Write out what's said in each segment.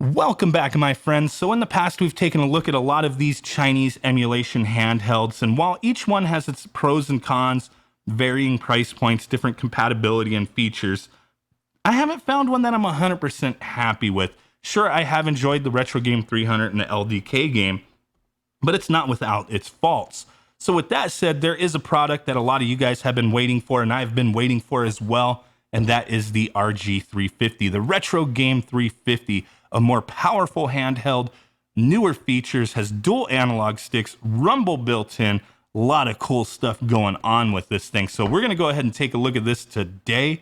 Welcome back, my friends. So in the past, we've taken a look at a lot of these Chinese emulation handhelds, and while each one has its pros and cons, varying price points, different compatibility and features, I haven't found one that I'm 100% happy with. Sure, I have enjoyed the Retro Game 300 and the LDK game, but it's not without its faults. So with that said, there is a product that a lot of you guys have been waiting for, and I've been waiting for as well, and that is the RG350, the Retro Game 350, a more powerful handheld, newer features, has dual analog sticks, rumble built in, a lot of cool stuff going on with this thing. So we're gonna go ahead and take a look at this today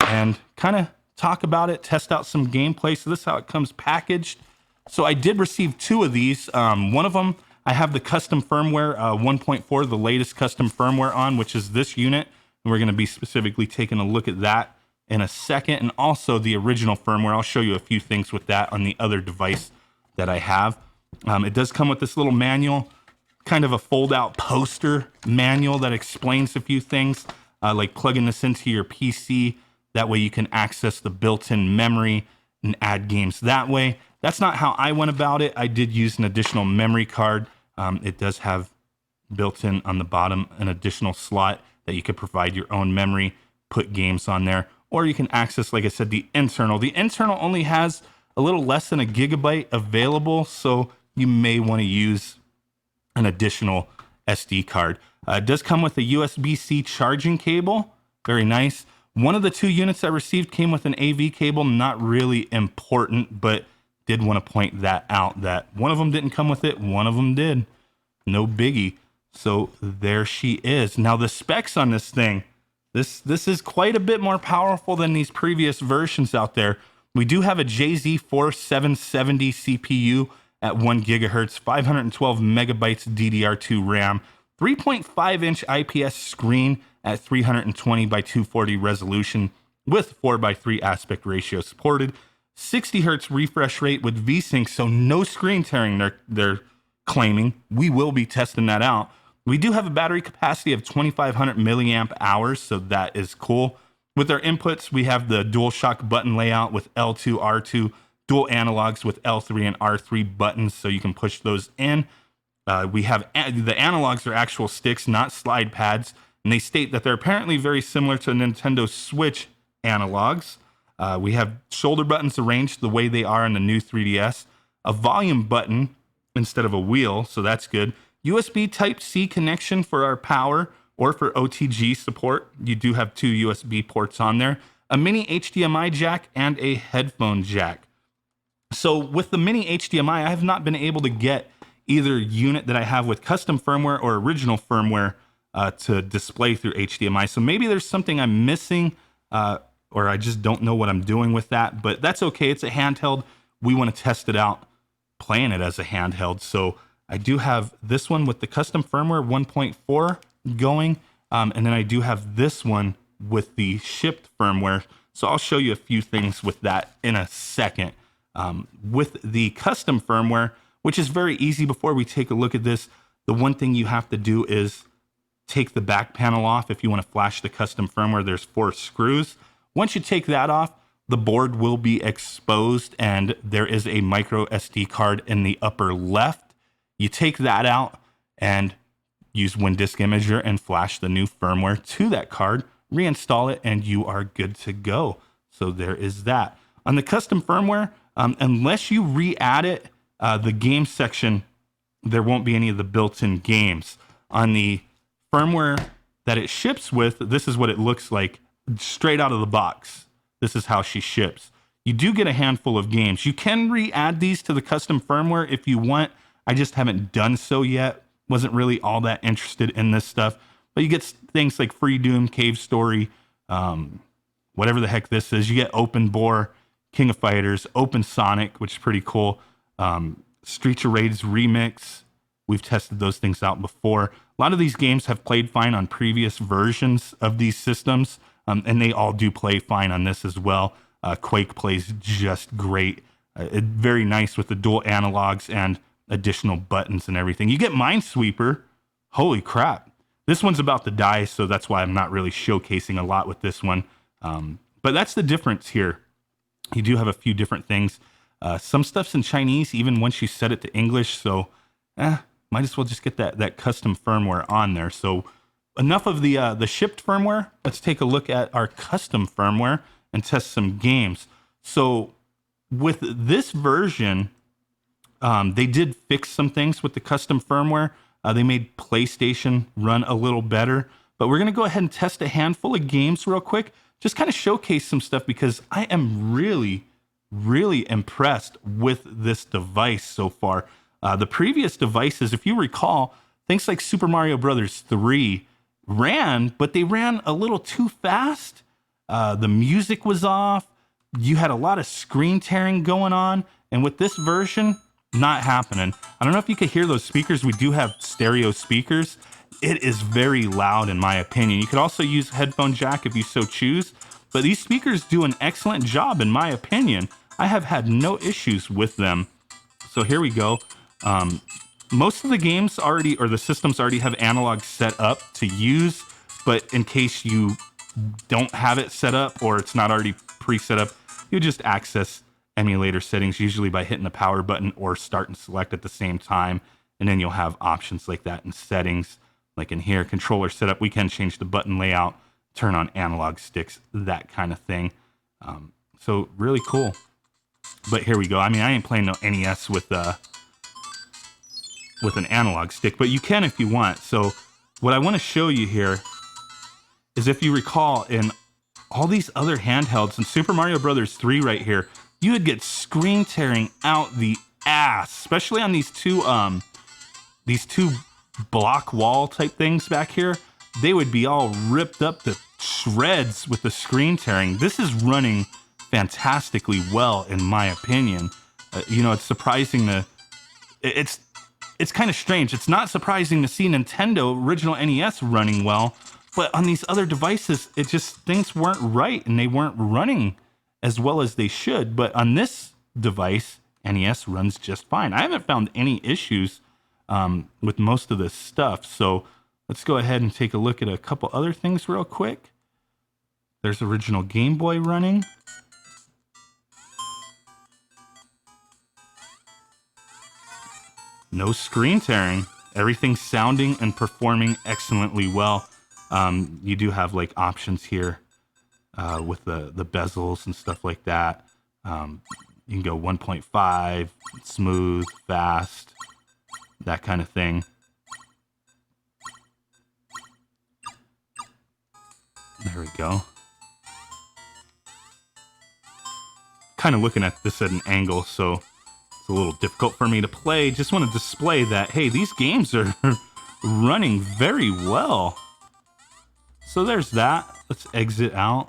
and kind of talk about it, test out some gameplay. So this is how it comes packaged. So I did receive two of these. One of them, I have the custom firmware 1.4, the latest custom firmware on, which is this unit. And we're going to be specifically taking a look at that in a second. And also the original firmware. I'll show you a few things with that on the other device that I have. It does come with this little manual, kind of a fold-out poster manual that explains a few things, like plugging this into your PC. That way you can access the built-in memory and add games that way. That's not how I went about it. I did use an additional memory card. It does have built in on the bottom an additional slot that you could provide your own memory, put games on there, or you can access, like I said, the internal. The internal only has a little less than a gigabyte available, so you may want to use an additional SD card. It does come with a USB-C charging cable. Very nice. One of the two units I received came with an AV cable. Not really important, but did want to point that out, that one of them didn't come with it, one of them did. No biggie. So there she is. Now the specs on this thing, this is quite a bit more powerful than these previous versions out there. We do have a JZ4770 CPU at 1 gigahertz, 512 megabytes DDR2 RAM, 3.5 inch IPS screen at 320 by 240 resolution with 4 by 3 aspect ratio supported. 60 hertz refresh rate with VSync, so no screen tearing they're claiming. We will be testing that out. We do have a battery capacity of 2,500 milliamp hours, so that is cool. With our inputs, we have the DualShock button layout with L2, R2, dual analogs with L3 and R3 buttons, so you can push those in. We have the analogs are actual sticks, not slide pads, and they state that they're apparently very similar to Nintendo Switch analogs. We have shoulder buttons arranged the way they are in the new 3DS, a volume button instead of a wheel, so that's good. USB Type-C connection for our power or for OTG support. You do have two USB ports on there, a mini HDMI jack and a headphone jack. So with the mini HDMI, I have not been able to get either unit that I have with custom firmware or original firmware to display through HDMI. So maybe there's something I'm missing, or I just don't know what I'm doing with that, but that's okay. It's a handheld. We want to test it out playing it as a handheld. So I do have this one with the custom firmware 1.4 going, and then I do have this one with the shipped firmware. So I'll show you a few things with that in a second. With the custom firmware, which is very easy. Before we take a look at this, the one thing you have to do is take the back panel off. If you want to flash the custom firmware, there's 4 screws. Once you take that off, the board will be exposed and there is a micro SD card in the upper left. You take that out and use WinDisk Imager and flash the new firmware to that card, reinstall it, and you are good to go. So there is that. On the custom firmware, unless you re-add it, the game section, there won't be any of the built-in games. On the firmware that it ships with, this is what it looks like straight out of the box. This is how she ships. You do get a handful of games. You can re-add these to the custom firmware if you want. I just haven't done so yet. Wasn't really all that interested in this stuff. But you get things like Free Doom, Cave Story, whatever the heck this is. You get Open Bore, King of Fighters, Open Sonic, which is pretty cool. Streets of Rage Remix. We've tested those things out before. A lot of these games have played fine on previous versions of these systems, and they all do play fine on this as well. Quake plays just great. Very nice with the dual analogs and additional buttons and everything. You get Minesweeper. Holy crap. This one's about to die, so that's why I'm not really showcasing a lot with this one. But that's the difference here. You do have a few different things. Some stuff's in Chinese, even once you set it to English. So, might as well just get that custom firmware on there. So, enough of the shipped firmware. Let's take a look at our custom firmware and test some games. So, with this version, they did fix some things with the custom firmware. They made PlayStation run a little better. But we're going to go ahead and test a handful of games real quick. Just kind of showcase some stuff because I am really impressed with this device so far. The previous devices, if you recall, things like Super Mario Brothers 3 ran, but they ran a little too fast. The music was off. You had a lot of screen tearing going on. And with this version, not happening. I don't know if you could hear those speakers. We do have stereo speakers. It is very loud in my opinion. You could also use headphone jack if you so choose, but these speakers do an excellent job in my opinion. I have had no issues with them. So here we go. Most of the games already, or the systems already have analog set up to use, but in case you don't have it set up or it's not already pre-set up, you just access emulator settings, usually by hitting the power button or start and select at the same time. And then you'll have options like that in settings. Like in here, controller setup, we can change the button layout, turn on analog sticks, that kind of thing. So really cool. But here we go. I mean, I ain't playing no NES with an analog stick, but you can if you want. So what I want to show you here is, if you recall, in all these other handhelds, in Super Mario Brothers 3 right here, you would get screen tearing out the ass, especially on these two block wall type things back here. They would be all ripped up to shreds with the screen tearing. This is running fantastically well in my opinion. It's surprising it's kind of strange. It's not surprising to see Nintendo original NES running well, but on these other devices, it just, things weren't right and they weren't running as well as they should. But on this device, NES runs just fine. I haven't found any issues with most of this stuff. So let's go ahead and take a look at a couple other things real quick. There's original Game Boy running. No screen tearing. Everything's sounding and performing excellently well. You do have like options here with the bezels and stuff like that. You can go 1.5, smooth, fast, that kind of thing. There we go. Kind of looking at this at an angle, so it's a little difficult for me to play. Just want to display that, hey, these games are running very well. So there's that. Let's exit out.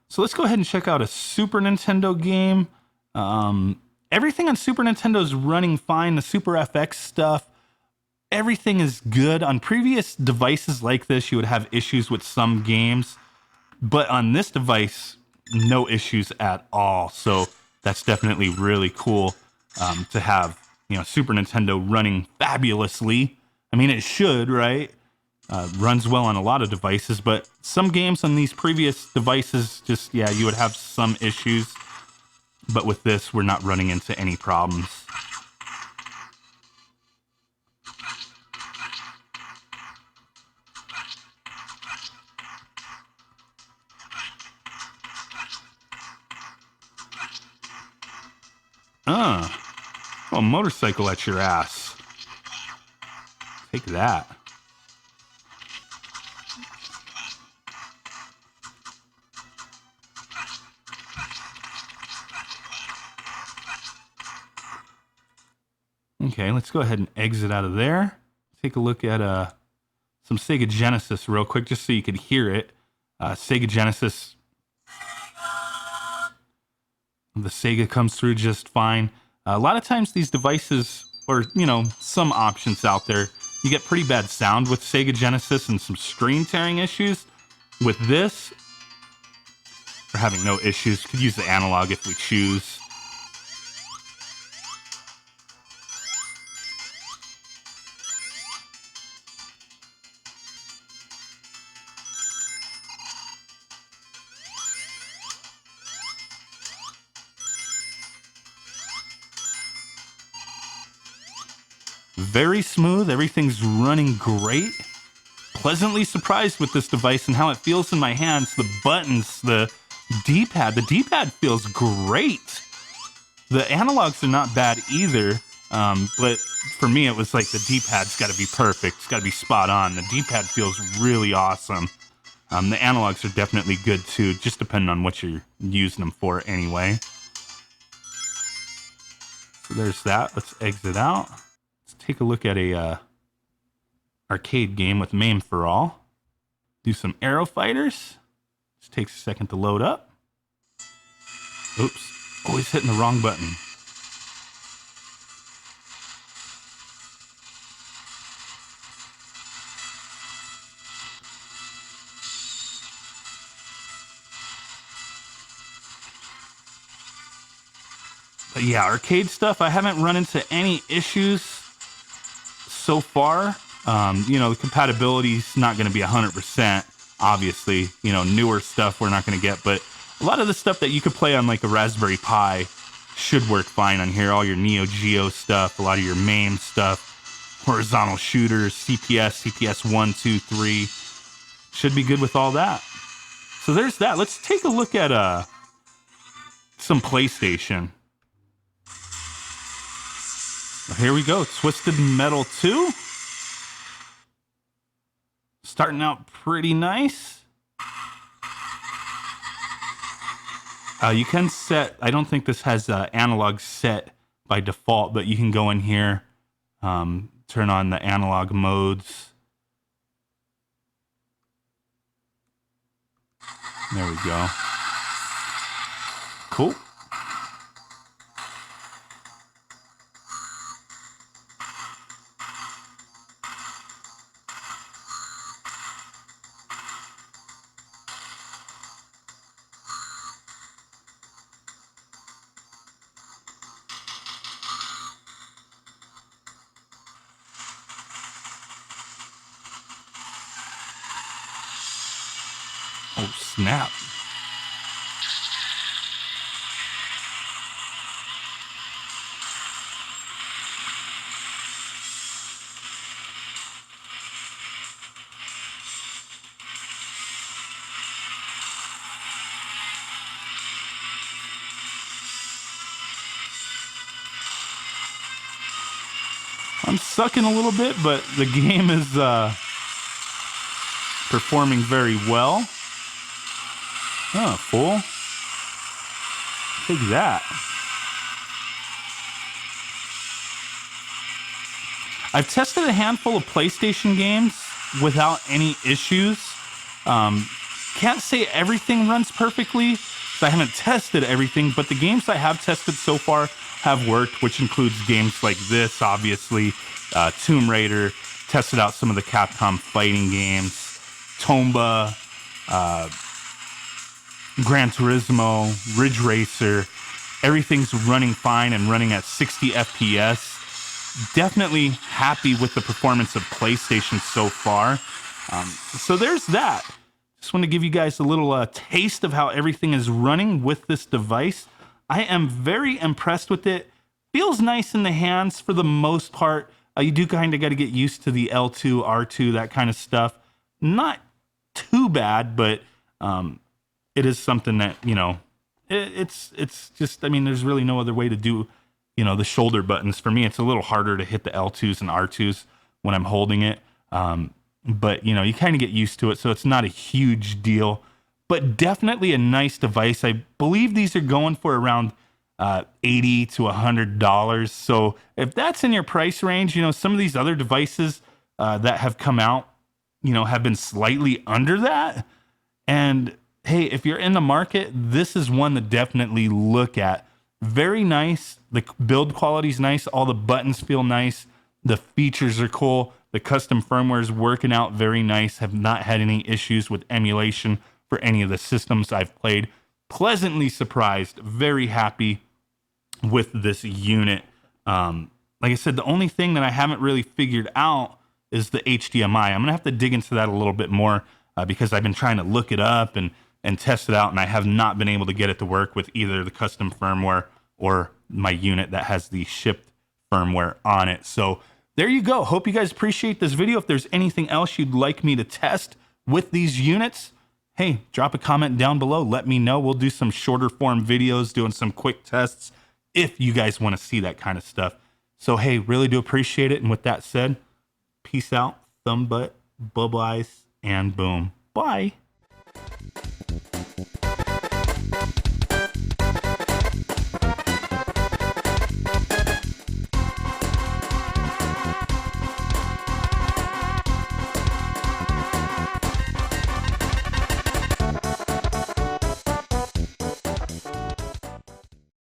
So let's go ahead and check out a Super Nintendo game. Everything on Super Nintendo is running fine. The Super FX stuff, everything is good. On previous devices like this, you would have issues with some games, but on this device, no issues at all. So that's definitely really cool to have, Super Nintendo running fabulously. I mean, it should, right? Runs well on a lot of devices, but some games on these previous devices, just, you would have some issues. But with this, we're not running into any problems. A motorcycle at your ass. Take that. Okay, let's go ahead and exit out of there. Take a look at some Sega Genesis real quick, just so you could hear it. Sega Genesis, the Sega comes through just fine. A lot of times these devices, or some options out there, you get pretty bad sound with Sega Genesis and some screen tearing issues. With this, we're having no issues. Could use the analog if we choose. Very smooth. Everything's running great. Pleasantly surprised with this device and how it feels in my hands. The buttons, the D-pad. The D-pad feels great. The analogs are not bad either, but for me it was like the D-pad's got to be perfect. It's got to be spot on. The D-pad feels really awesome. The analogs are definitely good too, just depending on what you're using them for anyway. So there's that. Let's exit out. Let's take a look at a arcade game with MAME for all. Do some Aero Fighters. Just takes a second to load up. Oops, always hitting the wrong button. But yeah, arcade stuff, I haven't run into any issues so far. You know, the compatibility's not going to be 100%, obviously. You know, newer stuff we're not going to get, but a lot of the stuff that you could play on like a Raspberry Pi should work fine on here. All your Neo Geo stuff, a lot of your MAME stuff, horizontal shooters, CPS 1, 2, 3. Should be good with all that. So there's that. Let's take a look at some PlayStation. Here we go, Twisted Metal 2. Starting out pretty nice. You can set, I don't think this has analog set by default, but you can go in here, turn on the analog modes. There we go. Cool. Oh, snap. I'm sucking a little bit, but the game is performing very well. Oh, fool. Take that. I've tested a handful of PlayStation games without any issues. Can't say everything runs perfectly, so I haven't tested everything, but the games I have tested so far have worked, which includes games like this, obviously, Tomb Raider, tested out some of the Capcom fighting games, Tomba, Gran Turismo, Ridge Racer. Everything's running fine and running at 60 FPS. Definitely happy with the performance of PlayStation so far. So there's that. Just want to give you guys a little taste of how everything is running with this device. I am very impressed with it. Feels nice in the hands for the most part. You do kind of got to get used to the L2, R2, that kind of stuff. Not too bad, but it is something that, you know, it's just, I mean, there's really no other way to do, you know, the shoulder buttons. For me, it's a little harder to hit the L2s and R2s when I'm holding it. But, you know, you kind of get used to it, so it's not a huge deal. But definitely a nice device. I believe these are going for around $80 to $100. So if that's in your price range, you know, some of these other devices that have come out, you know, have been slightly under that. And hey, if you're in the market, this is one to definitely look at. Very nice. The build quality is nice. All the buttons feel nice. The features are cool. The custom firmware is working out very nice. Have not had any issues with emulation for any of the systems I've played. Pleasantly surprised. Very happy with this unit. Like I said, the only thing that I haven't really figured out is the HDMI. I'm going to have to dig into that a little bit more because I've been trying to look it up and test it out, and I have not been able to get it to work with either the custom firmware or my unit that has the shipped firmware on it. So there you go. Hope you guys appreciate this video. If there's anything else you'd like me to test with these units, hey, drop a comment down below. Let me know. We'll do some shorter form videos doing some quick tests if you guys want to see that kind of stuff. So, hey, really do appreciate it. And with that said, peace out, thumb butt, bubble eyes, and boom. Bye.